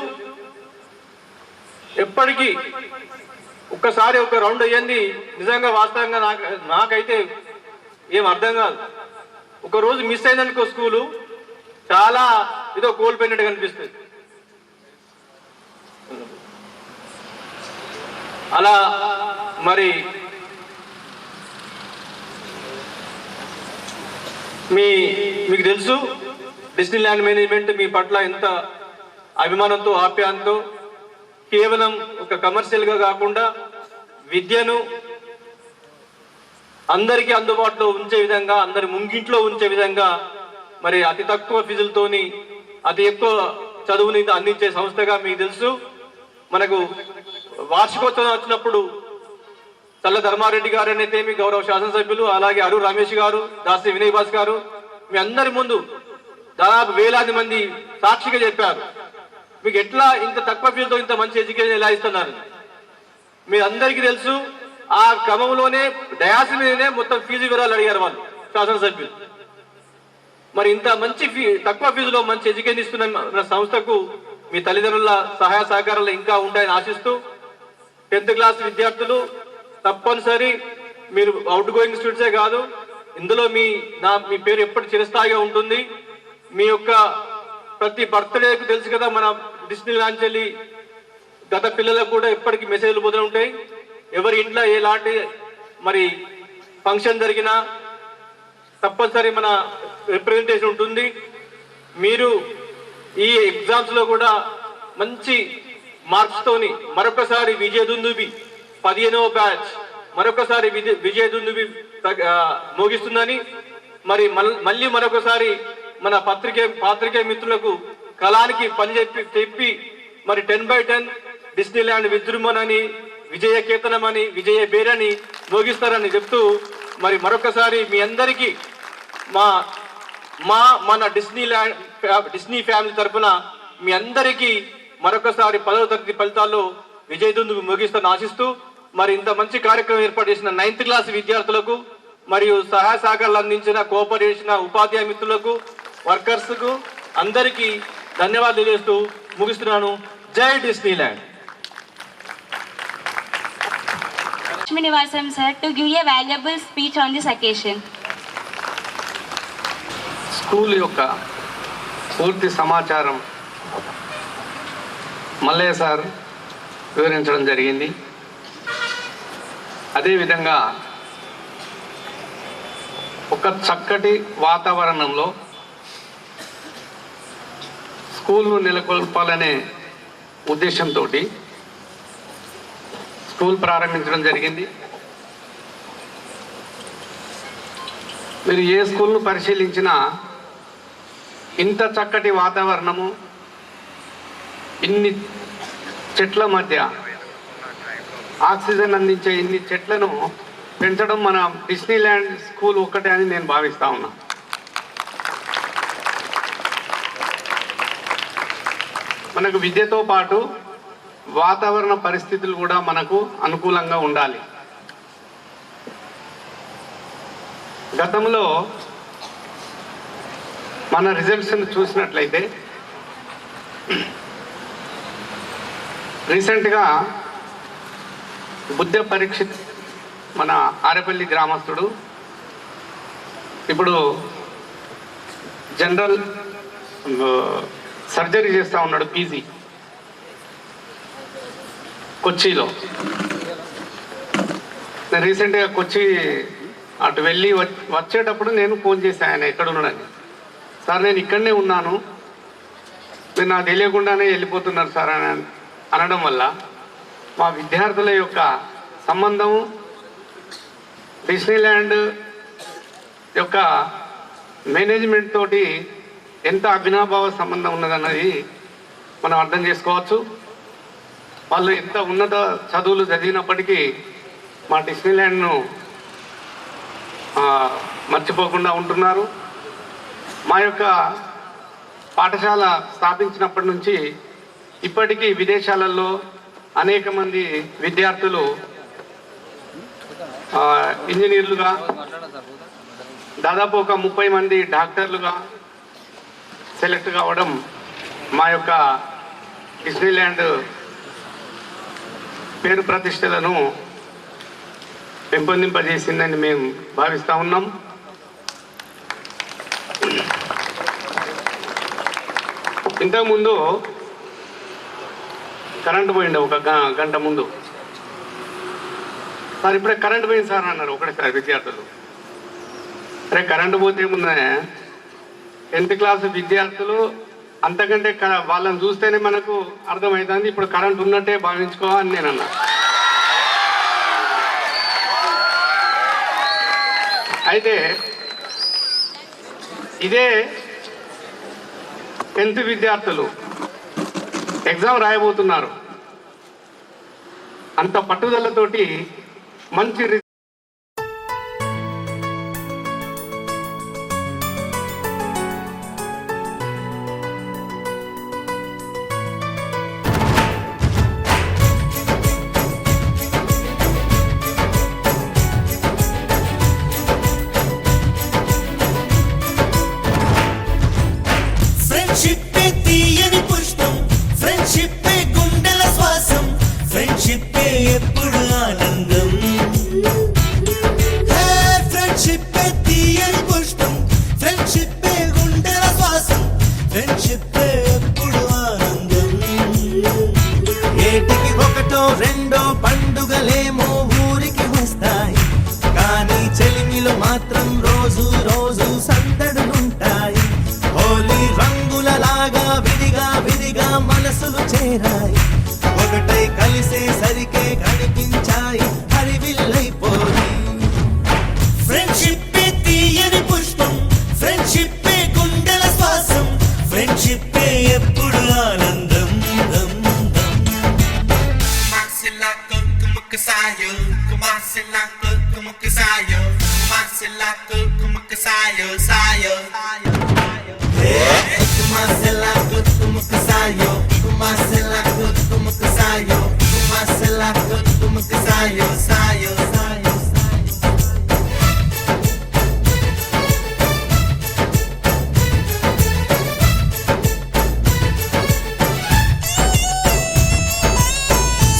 ఎప్పటికీ ఒక్కసారి ఒక రౌండ్ అయ్యింది. నిజంగా వాస్తవంగా నాకైతే ఏం అర్థం కాదు. ఒక రోజు మిస్ అయిందనుకో స్కూలు చాలా ఏదో కోల్పోయినట్టు కనిపిస్తుంది. అలా మరి మీకు తెలుసు డిస్నీలాండ్ మేనేజ్మెంట్ మీ పట్ల ఎంత అభిమానంతో ఆప్యాయంతో కేవలం ఒక కమర్షియల్గా కాకుండా విద్యను అందరికీ అందుబాటులో ఉంచే విధంగా, అందరి ముంగింట్లో ఉంచే విధంగా మరి అతి తక్కువ ఫీజులతోని అతి ఎక్కువ చదువుని అందించే సంస్థగా మీకు తెలుసు. మనకు వార్షికోత్సవం వచ్చినప్పుడు చల్ల ధర్మారెడ్డి గారు అయితే మీ గౌరవ శాసనసభ్యులు, అలాగే అరు రమేష్ గారు, దాసి వినయ్ భాస్ గారు మీ అందరి ముందు దాదాపు వేలాది మంది సాక్షిగా చెప్పారు మీకు ఎట్లా ఇంత తక్కువ ఫీజుతో ఇంత మంచి ఎడ్యుకేషన్ ఎలా ఇస్తున్నారు. మీ అందరికీ తెలుసు ఆ క్రమంలోనే డయాస్ మీదనే మొత్తం ఫీజు వివరాలు అడిగారు వాళ్ళు శాసనసభ్యులు. మరి ఇంత మంచి తక్కువ ఫీజులో మంచి ఎడ్యుకేషన్ ఇస్తున్న సంస్థకు మీ తల్లిదండ్రుల సహాయ సహకారాలు ఇంకా ఉంటాయని ఆశిస్తూ 10th క్లాస్ విద్యార్థులు తప్పనిసరి మీరు అవుట్ గోయింగ్ స్టూడెంట్సే కాదు, ఇందులో మీ పేరు ఎప్పటి చిరస్థాయిగా ఉంటుంది. మీ యొక్క ప్రతి బర్త్డేకు తెలుసు కదా మన డిస్నీలాండ్ చెల్లి గత పిల్లలకు కూడా ఎప్పటికీ మెసేజ్లు పోతూ ఉంటాయి. ఎవరి ఇంట్లో ఎలాంటి మరి ఫంక్షన్ జరిగినా తప్పనిసరి మన రిప్రజెంటేషన్ ఉంటుంది. మీరు ఈ ఎగ్జామ్స్లో కూడా మంచి మార్క్స్తోని మరొకసారి విజయ దుందుబి 15వ బ్యాచ్ మరొకసారి విజయదుందుబి మోగిస్తుందని, మరి మళ్ళీ మరొకసారి మన పాత్రికేయ మిత్రులకు కళానికి పని చెప్పి మరి 10/10 డిస్నీల్యాండ్ విజృంభణని, విజయ కేతనం అని, విజయ బేరని మోగిస్తారని చెప్తూ, మరి మరొకసారి మీ అందరికీ మన డిస్నీ ఫ్యామిలీ తరఫున మీ అందరికీ మరొకసారి 10వ తరగతి ఫలితాల్లో విజయదుందుబి మోగిస్తారని ఆశిస్తూ, మరి ఇంత మంచి కార్యక్రమం ఏర్పాటు చేసిన 9th క్లాస్ విద్యార్థులకు మరియు సహాయ సహకారాలు అందించిన కోఆపరేట్ చేసిన ఉపాధ్యాయ మిత్రులకు, వర్కర్స్కు అందరికీ ధన్యవాదాలు తెలియజేస్తూ ముగిస్తున్నాను. జై Disneyland. Srinivasam sir to give a valuable speech on this occasion. School యొక్క పూర్తి సమాచారం మల్లయ్య సార్ వివరించడం జరిగింది. అదేవిధంగా ఒక చక్కటి వాతావరణంలో స్కూల్ను నెలకొల్పాలనే ఉద్దేశంతో స్కూల్ ప్రారంభించడం జరిగింది. మీరు ఏ స్కూల్ను పరిశీలించినా ఇంత చక్కటి వాతావరణము, ఇన్ని చెట్ల మధ్య ఆక్సిజన్ అందించే ఇన్ని చెట్లను పెంచడం మన డిస్నీల్యాండ్ స్కూల్ ఒక్కటే అని నేను భావిస్తా ఉన్నా. మనకు విద్యతో పాటు వాతావరణ పరిస్థితులు కూడా మనకు అనుకూలంగా ఉండాలి. గతంలో మన రిజల్ట్స్ని చూసినట్లయితే రీసెంట్గా బుద్ధ పరీక్షిత్ మన ఆరేపల్లి గ్రామస్తుడు ఇప్పుడు జనరల్ సర్జరీ చేస్తూ ఉన్నాడు, పీజీ కొచ్చిలో. నేను రీసెంట్గా కొచ్చి అటు వెళ్ళి వచ్చేటప్పుడు నేను ఫోన్ చేశాను ఆయన ఎక్కడ ఉన్నాడని. సార్ నేను ఇక్కడనే ఉన్నాను, మీరు నాకు తెలియకుండానే వెళ్ళిపోతున్నారు సార్ అని అనడం వల్ల మా విద్యార్థుల యొక్క సంబంధం డిస్నీల్యాండ్ యొక్క మేనేజ్మెంట్ తోటి ఎంత అవినాభావ సంబంధం ఉన్నదన్నది మనం అర్థం చేసుకోవచ్చు. వాళ్ళు ఎంత ఉన్నత చదువులు చదివినప్పటికీ మా డిస్నీల్యాండ్ను మర్చిపోకుండా ఉంటున్నారు. మా యొక్క పాఠశాల స్థాపించినప్పటి నుంచి ఇప్పటికీ విదేశాలలో అనేక మంది విద్యార్థులు ఇంజనీర్లుగా, దాదాపు ఒక 30 మంది డాక్టర్లుగా సెలెక్ట్ కావడం మా యొక్క డిస్నీల్యాండ్ పేరు ప్రతిష్టలను పెంపొందింపజేసిందని మేము భావిస్తూ ఉన్నాం. ఇంతకుముందు కరెంటు పోయింది ఒక గంట ముందు. సార్ ఇప్పుడే కరెంటు పోయింది సార్ అన్నారు ఒకటేసారి విద్యార్థులు. అరే కరెంటు పోతే ఏముందా, 10th క్లాస్ విద్యార్థులు అంతకంటే వాళ్ళని చూస్తేనే మనకు అర్థమవుతుంది ఇప్పుడు కరెంట్ ఉన్నట్టే భావించుకోవాలని నేను అన్నా. అయితే ఇదే 10th విద్యార్థులు ఎగ్జామ్ రాయబోతున్నారు. అంత పట్టుదలతోటి మంచి ఫ్రెండ్షిప్పే తీయని పుష్పం, ఫ్రెండ్షిప్పే గుండెల శ్వాసం, ఫ్రెండ్షిప్పే ఎప్పుడు ఆనందం. ఫ్రెండ్షిప్పే తీయని పుష్పం, ఫ్రెండ్షిప్పే గుండెల శ్వాసం, ఫ్రెండ్షిప్పే ఎప్పుడు ఆనందం. ఏటికి ఒకటో రెండో పండుగలేమో ఊరికి వస్తాయి, కానీ చెలిమిలో మాత్రం రోజు రోజు సందడులుంటాయి. హోలీ రంగులలాగా విడిగా విడిగా మనసులు చేరాయి, ఒకటై కలిసే సరికే కనిపించాయి, హరివిల్లైపో Sayo, sayo, sayo,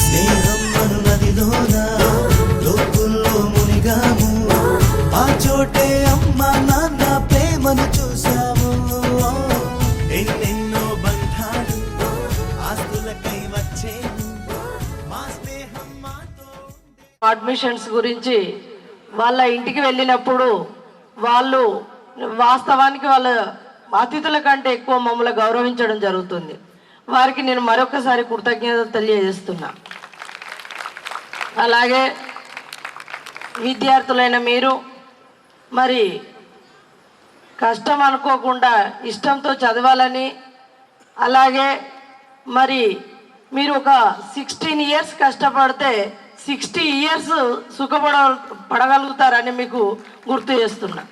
స్నేహం అను నదిలోన లోతుల్లో మునిగాము ఆ చోటే అమ్మ నాన్న ప్రేమను చూసాము ఎన్నెన్నో బంధాలు ఆస్తులకై వచ్చేను మా స్నేహం మాతో అడ్మిషన్స్ గురించి వాళ్ళ ఇంటికి వెళ్ళినప్పుడు వాళ్ళు వాస్తవానికి వాళ్ళ అతిథుల కంటే ఎక్కువ మమ్మల్ని గౌరవించడం జరుగుతుంది. వారికి నేను మరొకసారి కృతజ్ఞతలు తెలియజేస్తున్నా. అలాగే విద్యార్థులైన మీరు మరి కష్టం అనుకోకుండా ఇష్టంతో చదవాలని, అలాగే మరి మీరు ఒక 16 ఇయర్స్ కష్టపడితే 60 ఇయర్స్ పడగలుగుతారని మీకు గుర్తు చేస్తున్నా.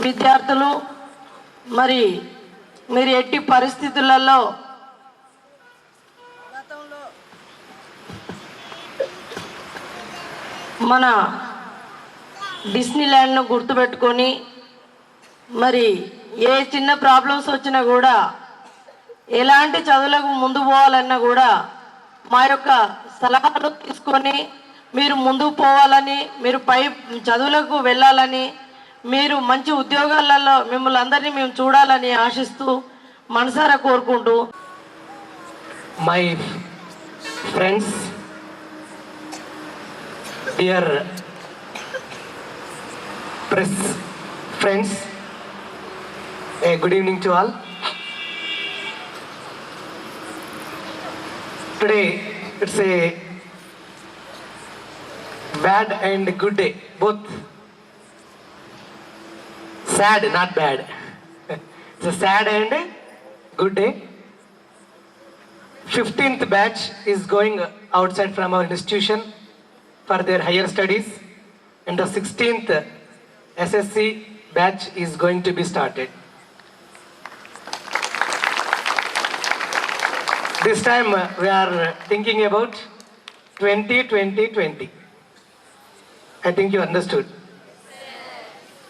విద్యార్థులు మరి మీరు ఎట్టి పరిస్థితులలో మన డిస్నీ ల్యాండ్ను గుర్తుపెట్టుకొని మరి ఏ చిన్న ప్రాబ్లమ్స్ వచ్చినా కూడా ఎలాంటి చదువులకు ముందు పోవాలన్నా కూడా మా యొక్క సలహాలు తీసుకొని మీరు ముందుకు పోవాలని, మీరు పై చదువులకు వెళ్ళాలని, మీరు మంచి ఉద్యోగాలలో మిమ్మల్ని అందరినీ మేము చూడాలని ఆశిస్తూ మనసారా కోరుకుంటూ my friends, dear press friends, a good evening to all. Today it's a bad and good day, both sad, not bad. It's a sad and good day. 15th batch is going outside from our institution for their higher studies, and the 16th SSC batch is going to be started. This time we are thinking about 20. I think you understood.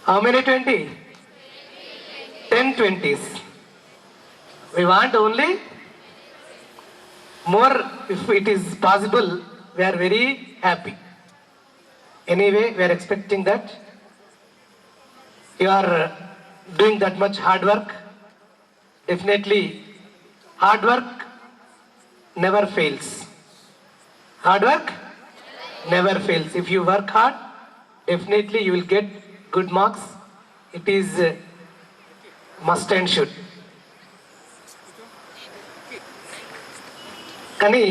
How many 20? 10 20s. We want only more. If it is possible, we are very happy. Anyway, we are expecting that you are doing that much hard work. Definitely, hard work never fails. Hard work never fails. If you work hard, definitely you will get good marks. It is must and should. కానీ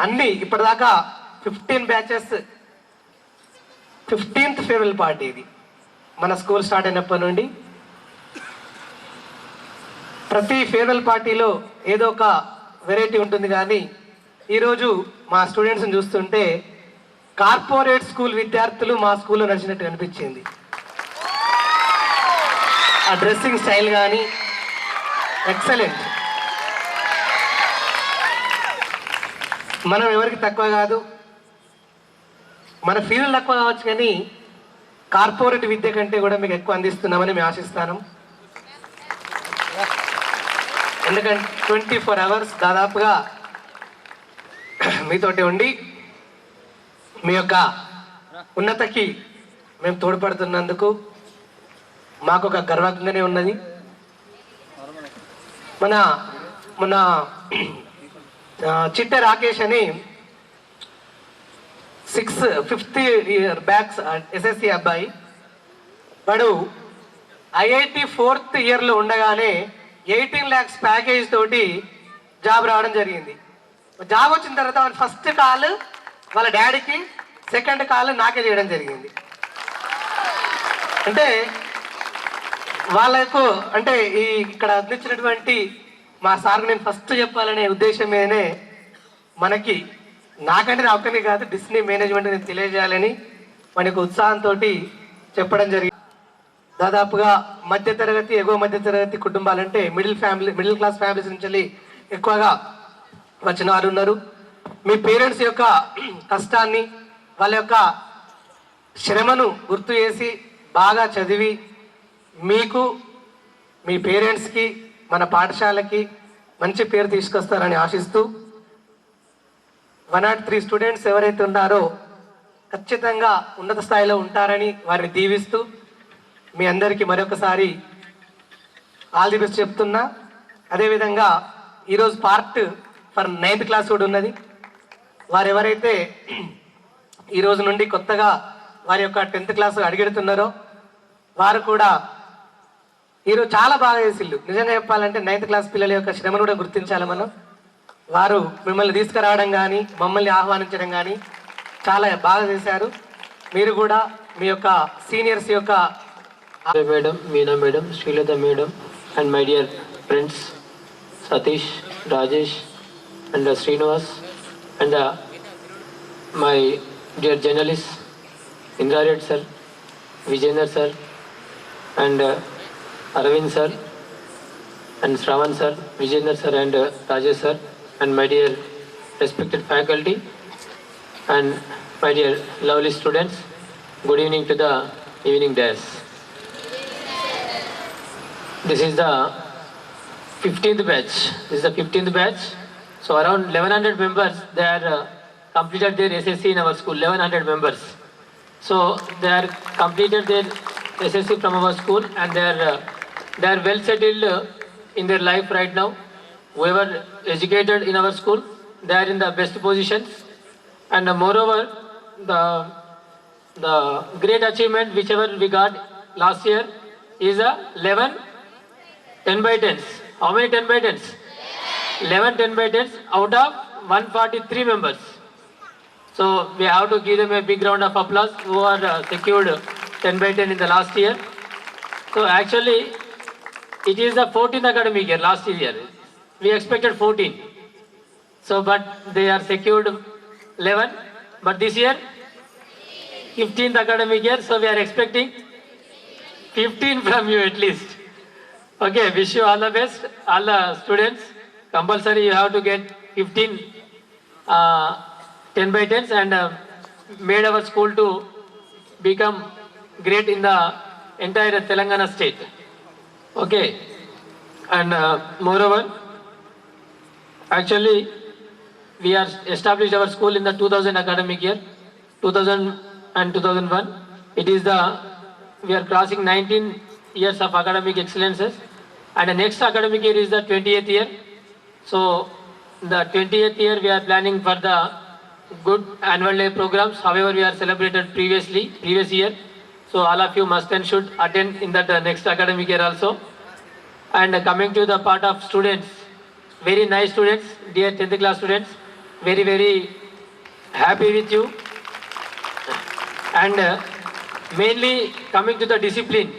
అన్నీ ఇప్పటిదాకా 15 batches 15th farewell party ఇది మన school start అయినప్పటి నుండి. ప్రతి farewell పార్టీలో ఏదో ఒక వెరైటీ ఉంటుంది, కానీ ఈరోజు మా స్టూడెంట్స్ని చూస్తుంటే కార్పొరేట్ స్కూల్ విద్యార్థులు మా స్కూల్లో నడిచినట్టు అనిపించింది. ఆ డ్రెస్సింగ్ స్టైల్ కానీ ఎక్సలెంట్. మనం ఎవరికి తక్కువ కాదు, మన ఫీజులు తక్కువ కావచ్చు, కానీ కార్పొరేట్ విద్య కంటే కూడా మీకు ఎక్కువ అందిస్తున్నామని మేము ఆశిస్తాను. ఎందుకంటే 24 hours దాదాపుగా మీతోటి ఉండి మీ యొక్క ఉన్నతకి మేము తోడ్పడుతున్నందుకు మాకు ఒక గర్వంగానే ఉన్నది. మన చిట్ట రాకేష్ అని 5th year బ్యాక్స్ ఎస్ఎస్సి అబ్బాయి, వాడు IIT 4th yearలో ఉండగానే 18 lakhs ప్యాకేజ్ తోటి జాబ్ రావడం జరిగింది. జాబ్ వచ్చిన తర్వాత వాళ్ళ ఫస్ట్ కాల్ వాళ్ళ డాడీకి, సెకండ్ కాల్ నాకే చేయడం జరిగింది. అంటే వాళ్ళకు అంటే ఈ ఇక్కడ అందించినటువంటి మా సార్కు నేను ఫస్ట్ చెప్పాలనే ఉద్దేశం మీదనే మనకి నాకంటే నా ఒక్కరిని కాదు డిస్నీ మేనేజ్మెంట్ నేను తెలియజేయాలని మనకు ఉత్సాహంతో చెప్పడం జరిగింది. దాదాపుగా మధ్యతరగతి, ఎగువ మధ్యతరగతి కుటుంబాలంటే మిడిల్ క్లాస్ ఫ్యామిలీస్ నుంచి ఎక్కువగా వచ్చిన వారు ఉన్నారు. మీ పేరెంట్స్ యొక్క కష్టాన్ని వాళ్ళ యొక్క శ్రమను గుర్తు చేసి బాగా చదివి మీకు మీ పేరెంట్స్కి మన పాఠశాలకి మంచి పేరు తీసుకొస్తారని ఆశిస్తూ 103 స్టూడెంట్స్ ఎవరైతే ఉన్నారో ఖచ్చితంగా ఉన్నత స్థాయిలో ఉంటారని వారిని దీవిస్తూ మీ అందరికీ మరొకసారి ఆల్ ది బెస్ట్ చెప్తున్నా. అదేవిధంగా ఈరోజు పార్ట్ ఫర్ 9th క్లాస్ కూడా ఉన్నది. వారు ఎవరైతే ఈరోజు నుండి కొత్తగా వారి యొక్క 10th క్లాస్ అడిగెడుతున్నారో వారు కూడా ఈరోజు చాలా బాగా చేసిళ్ళు. నిజంగా చెప్పాలంటే 9th క్లాస్ పిల్లల యొక్క శ్రమను కూడా గుర్తించాలి మనం. వారు మిమ్మల్ని తీసుకురావడం కానీ మమ్మల్ని ఆహ్వానించడం కానీ చాలా బాగా చేశారు. మీరు కూడా మీ యొక్క సీనియర్స్ యొక్క madam, Meena madam, Srilatha madam, and my dear friends Satish, Rajesh, and Srinivas, and my dear journalists Indrared sir, Vijayendra sir, and Arvind sir, and Shravan sir, Vijayendra sir, and Rajesh sir, and my dear respected faculty, and my dear lovely students, good evening to the evening dash. This is the 15th batch. This is the 15th batch. So around 1100 members, they are completed their SSC in our school. 1100 members. So they are completed their SSC from our school, and they are well settled in their life right now. Whoever educated in our school, they are in the best positions. And moreover, the great achievement whichever we got last year is a 10 by 10s. How many 10 by 10s? 11 10 by 10s out of 143 members. So we have to give them a big round of applause who are secured 10 by 10 in the last year. So actually it is the 14th academic year last year. We expected 14. So but they are secured 11. But this year 15th academic year. So we are expecting 15 from you at least. Okay, wish you all the best, all the students. Compulsory you have to get 15 10 by 10s and made our school to become great in the entire Telangana state. Okay, and moreover, actually we are established our school in the 2000 academic year, 2000 and 2001. It is we are crossing 19 years of academic excellences, and the next academic year is the 20th year. So the 20th year we are planning for the good annual day programs. However, we are celebrated previous year. So all of you must and should attend in that next academic year also. And coming to the part of students, very nice students, dear 10th class students, very very happy with you. And mainly coming to the discipline,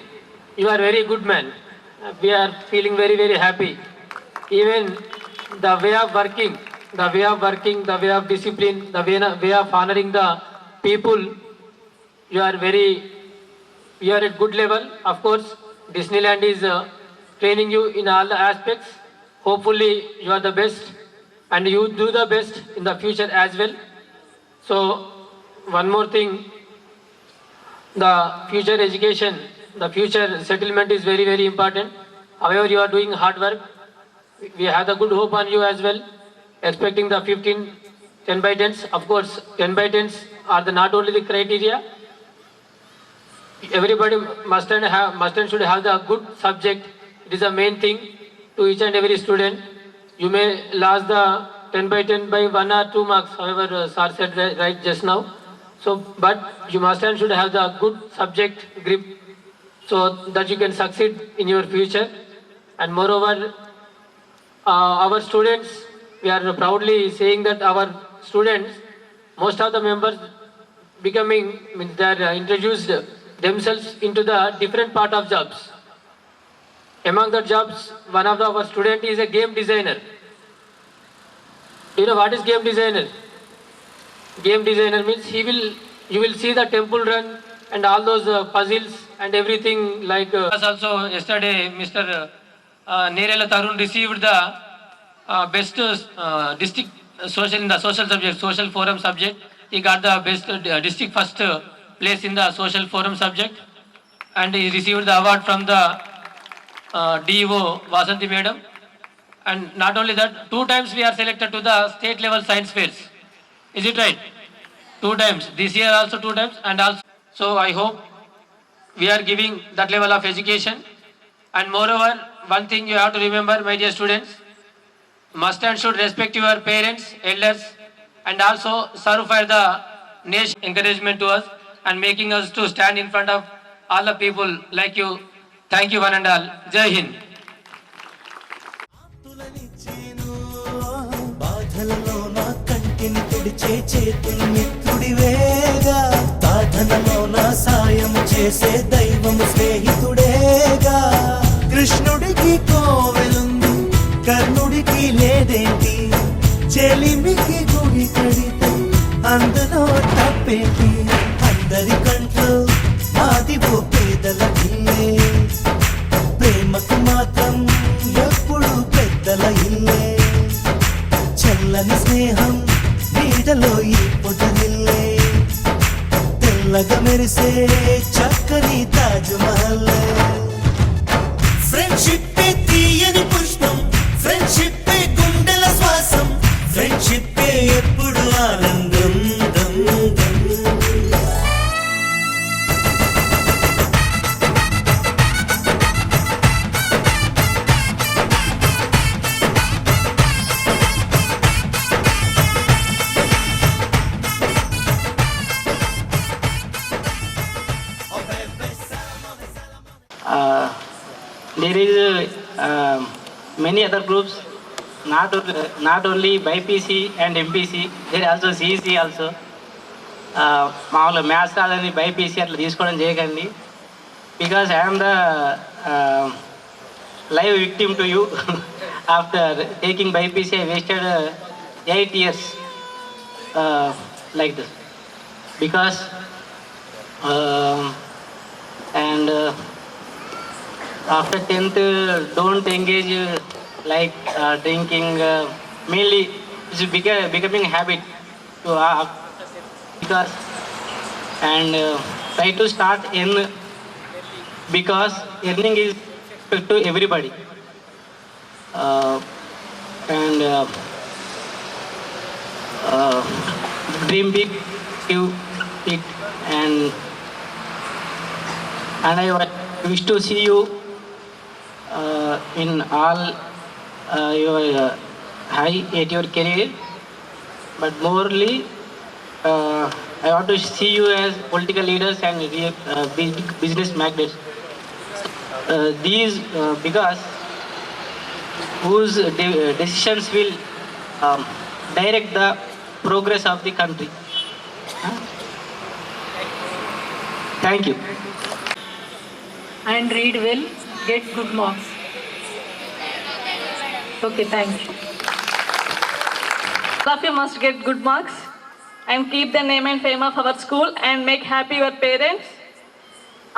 you are very good man. We are feeling very very happy. Even the way of working, the way of discipline, the way of honoring the people, you are at good level. Of course, Disneyland is training you in all the aspects. Hopefully you are the best and you do the best in the future as well. So one more thing, the future education, the future settlement is very very important. However, you are doing hard work. We have the good hope on you as well. Expecting the 15 10 by 10s. Of course, 10 by 10s are not only the criteria. Everybody must and should have the good subject. It is the main thing to each and every student. You may lose the 10 by 10 by 1 or 2 marks. However, sir said right just now. So, but you must and should have the good subject grip so that you can succeed in your future. And moreover, our students, we are proudly saying that our students, most of the members they are introduced themselves into the different part of jobs. Among the jobs, one of our student is a game designer. You know what is game designer? Game designer means you will see the temple run and all those puzzles and everything like. Also yesterday, Mr. Nerela Tarun received the best district social in the social subject, social forum subject. He got the best district first place in the social forum subject, and he received the award from the DO Vasanti Madam. And not only that, 2 times we are selected to the state level science fairs. Is it right? 2 times. This year also 2 times, and also. So I hope we are giving that level of education. And moreover, one thing you have to remember, my dear students, must and should respect your parents, elders, and also serve for the nation. Encouragement to us and making us to stand in front of all the people like you. Thank you one and all. Jai Hind. బాధలలో నా కంటిని తుడిచే చేతులు మిత్రుడివేగా, సాధనలో నా సాయం చేసే దైవము స్నేహితుడేగా. కృష్ణుడికి కోవెలుంది, కర్ణుడికి లేదేంటి, చెలిమికి గుడి కడితే అందులో తప్పేంటి. అందరి కంట్లో మాది ఓ పేదల ఇల్లే, ప్రేమకు మాత్రం ఎప్పుడు పెద్దల ఇల్లే. చల్లని స్నేహం నీడలో ఈ పొదరిల్లే, తెల్లగా మెరిసే చక్కని తాజ్ మహల్. ఫ్రెండ్షిప్ తీయని పుష్పం, ఫ్రెండ్షిప్ గుండెల శ్వాసం, ఫ్రెండ్షిప్ ఎప్పుడు ఆనందం. దం దం. There is many other groups, not only BPC and MPC, there is also CEC also. మామూలు మ్యాథ్స్ కాదని బైపీసీ అట్లా తీసుకోవడం చేయకండి, because I'm the live victim to you. After taking BiPC I wasted 8 years like this, because and after 10th don't engage like drinking, mainly it's becoming habit to because, and try to start in, because earning is to everybody, and dream big, do it, and I wish to see you in all your high at your career, but morely I want to see you as political leaders and business magnates. These because whose decisions will direct the progress of the country. Thank you. And read well, get good marks. Okay, thank you. All of you must get good marks and keep the name and fame of our school and make happy your parents.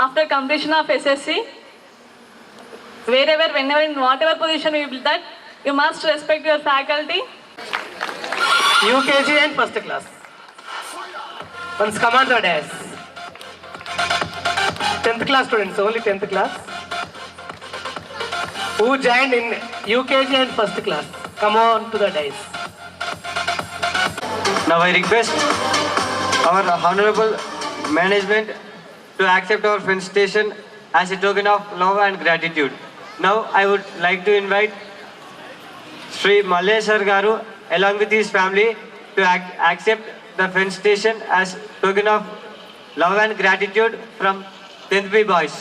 After completion of SSC, wherever, whenever, in whatever position you will that, you must respect your faculty. UKG and first class. Once come on the desk. 10th class students, only 10th class. Who joined in UKG and first class? Come on to the dais. Now I request our honorable management to accept our felicitation as a token of love and gratitude. Now I would like to invite Sri Malleswar Garu along with his family to accept the felicitation as token of love and gratitude from 10th B boys.